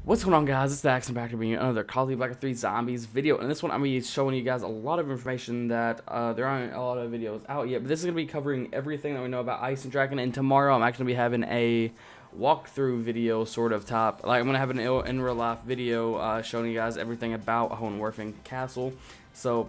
What's going on, guys? It's the Action back to bring you another Call of Duty Black Ops 3 Zombies video. In this one, I'm going to be showing you guys a lot of information that there aren't a lot of videos out yet. But this is going to be covering everything that we know about EISENDRACHEN. And tomorrow, I'm actually going to be having a walkthrough video, sort of top. Like, I'm going to have an in real life video showing you guys everything about Hohenwerfen Castle. So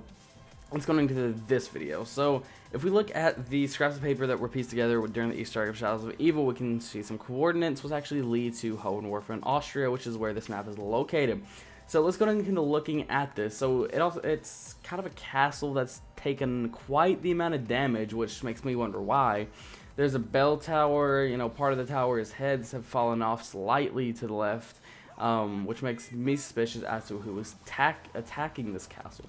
let's go into this video. So if we look at the scraps of paper that were pieced together during the Easter egg of Shadows of Evil, we can see some coordinates which actually lead to Hohenwerfen Austria, which is where this map is located. So let's go into looking at this. So it's kind of a castle that's taken quite the amount of damage, which makes me wonder why. There's a bell tower, you know, part of the tower's heads have fallen off slightly to the left, which makes me suspicious as to who is attacking this castle.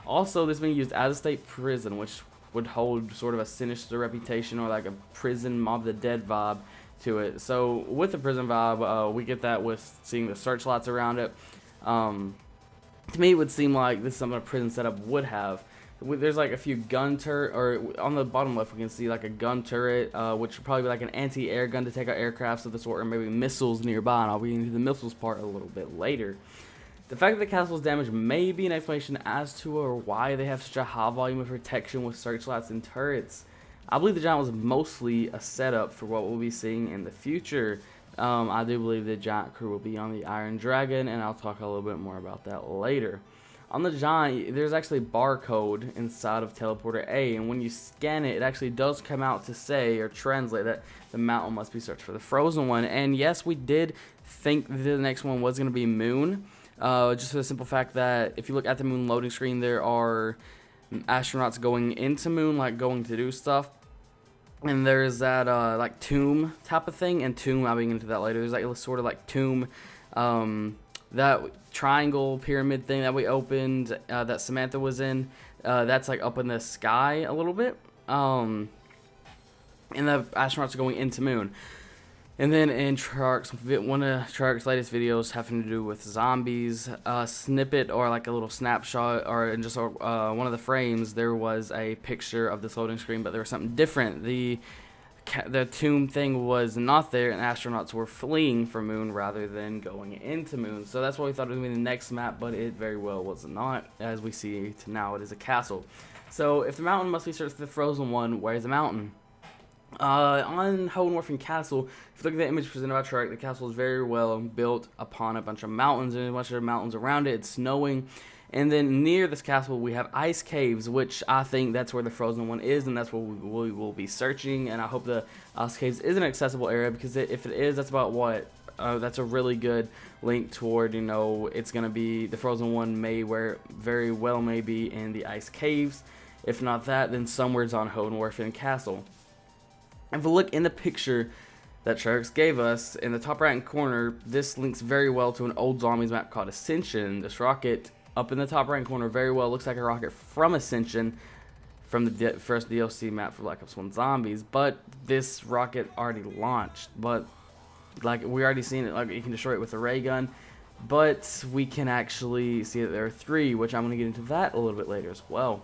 Also, this is being used as a state prison, which would hold sort of a sinister reputation, or like a prison Mob of the Dead vibe to it. So with the prison vibe, we get that with seeing the searchlights around it. To me, it would seem like this is something a prison setup would have. There's like a few gun turret, or on the bottom left we can see like a gun turret, which would probably be like an anti-air gun to take out aircrafts of the sort, or maybe missiles nearby, and I'll be into the missiles part a little bit later. The fact that the castle's damage may be an explanation as to or why they have such a high volume of protection with searchlights and turrets. I believe the giant was mostly a setup for what we'll be seeing in the future. I do believe the giant crew will be on the Iron Dragon, and I'll talk a little bit more about that later. On the giant, there's actually a barcode inside of Teleporter A, and when you scan it, it actually does come out to say or translate that the mountain must be searched for the frozen one. And yes, we did think the next one was going to be Moon. Just for the simple fact that if you look at the moon loading screen, there are astronauts going into moon, like going to do stuff. And there's that like tomb type of thing, and tomb, I'll be into that later. There's like sort of like tomb, that triangle pyramid thing that we opened, that Samantha was in. That's like up in the sky a little bit. And the astronauts are going into moon. And then in Trark's, one of Trark's latest videos having to do with zombies, snippet or like a little snapshot, or in just one of the frames, there was a picture of this loading screen, but there was something different. The tomb thing was not there, and astronauts were fleeing from moon rather than going into moon. So that's why we thought it would be the next map, but it very well was not. As we see now, it is a castle. So if the mountain must be searched for the frozen one, where's the mountain? On Hohenwerfen Castle, if you look at the image presented by Trark, the castle is very well built upon a bunch of mountains, and a bunch of mountains around it. It's snowing, and then near this castle we have ice caves, which I think that's where the frozen one is, and that's where we will be searching. And I hope the ice caves is an accessible area, because if it is, that's about what that's a really good link toward, you know, it's gonna be the frozen one very well may be in the ice caves. If not that, then somewhere's on Hohenwerfen Castle. If we look in the picture that Sharks gave us, in the top right hand corner, this links very well to an old zombies map called Ascension. This rocket up in the top right hand corner very well looks like a rocket from Ascension, from the first DLC map for Black Ops 1 Zombies. But this rocket already launched, but like we already seen it, like you can destroy it with a ray gun. But we can actually see that there are three, which I'm going to get into that a little bit later as well.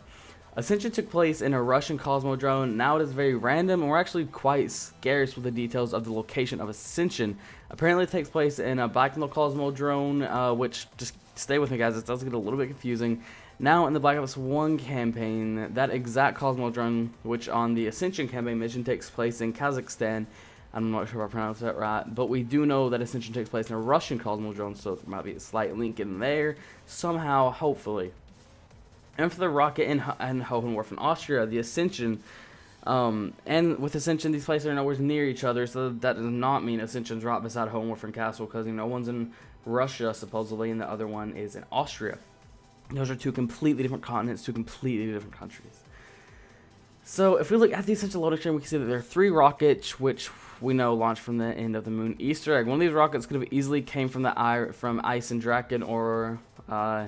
Ascension took place in a Russian cosmodrome. Now it is very random, and we're actually quite scarce with the details of the location of Ascension. Apparently it takes place in a Black Ops cosmodrome, which, just stay with me guys, it does get a little bit confusing. Now in the Black Ops 1 campaign, that exact cosmodrome, which on the Ascension campaign mission takes place in Kazakhstan. I'm not sure if I pronounced that right, but we do know that Ascension takes place in a Russian cosmodrome, so there might be a slight link in there, somehow, hopefully. And for the rocket in Hohenwerfen Austria, the Ascension, and with Ascension, these places are nowhere near each other, so that does not mean Ascension's right beside Hohenwerfen Castle, because, you know, one's in Russia, supposedly, and the other one is in Austria. Those are two completely different continents, two completely different countries. So, if we look at the Ascension loading screen, we can see that there are three rockets, which we know launched from the end of the moon Easter egg. One of these rockets could have easily came from EISENDRACHEN, or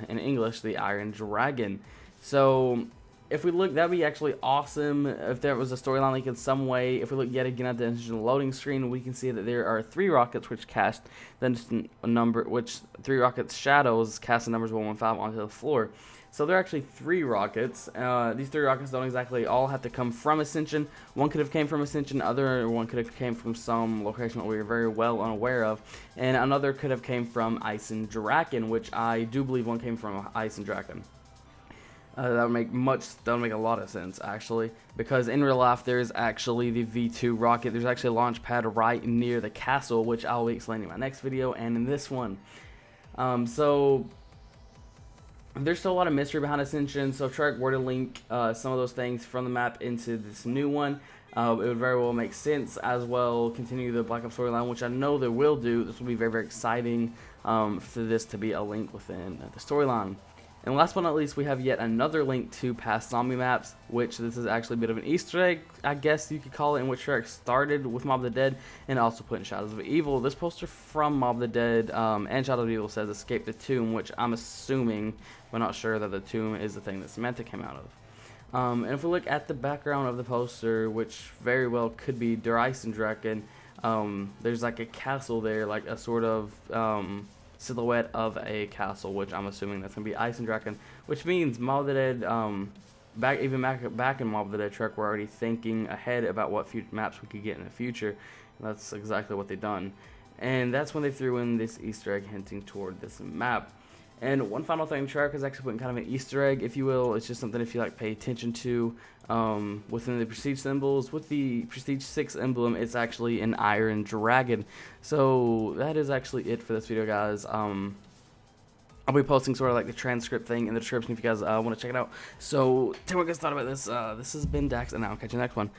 in English, the Iron Dragon. So if we look, that'd be actually awesome if there was a storyline link in some way. If we look yet again at the initial loading screen, we can see that there are 3 rockets which cast then just a number, which 3 rockets shadows cast the numbers 115 onto the floor. So there are actually 3 rockets. These 3 rockets don't exactly all have to come from Ascension. One could have came from Ascension, other one could have came from some location that we are very well unaware of, and another could have came from EISENDRACHEN, which I do believe one came from EISENDRACHEN. That would make a lot of sense, actually, because in real life there's actually the V2 rocket. There's actually a launch pad right near the castle, which I'll be explaining in my next video and in this one. So there's still a lot of mystery behind Ascension, so if Treyarch were to link some of those things from the map into this new one, it would very well make sense, as well continue the Black Ops storyline, which I know they will do. This will be very, very exciting for this to be a link within the storyline. And last but not least, we have yet another link to past zombie maps, which this is actually a bit of an Easter egg, I guess you could call it, in which Treyarch started with Mob of the Dead and also put in Shadows of Evil. This poster from Mob of the Dead and Shadows of Evil says "Escape the Tomb," which I'm assuming, but not sure, that the tomb is the thing that Samantha came out of. And if we look at the background of the poster, which very well could be Der EISENDRACHEN, there's like a castle there, like a sort of silhouette of a castle, which I'm assuming that's going to be EISENDRACHEN, which means Mob of the Dead, back in Mob of the Dead Trek, we're already thinking ahead about what future maps we could get in the future. And that's exactly what they've done. And that's when they threw in this Easter egg hinting toward this map. And one final thing, Treyarch is actually putting kind of an Easter egg, if you will. It's just something if you like pay attention to within the Prestige symbols. With the Prestige 6 emblem, it's actually an iron dragon. So that is actually it for this video, guys. I'll be posting sort of like the transcript thing in the description if you guys want to check it out. So tell me what you guys thought about this. This has been Dax, and I'll catch you next one.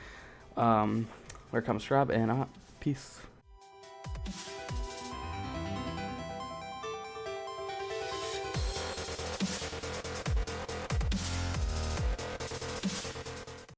Where comes subscribe, and peace.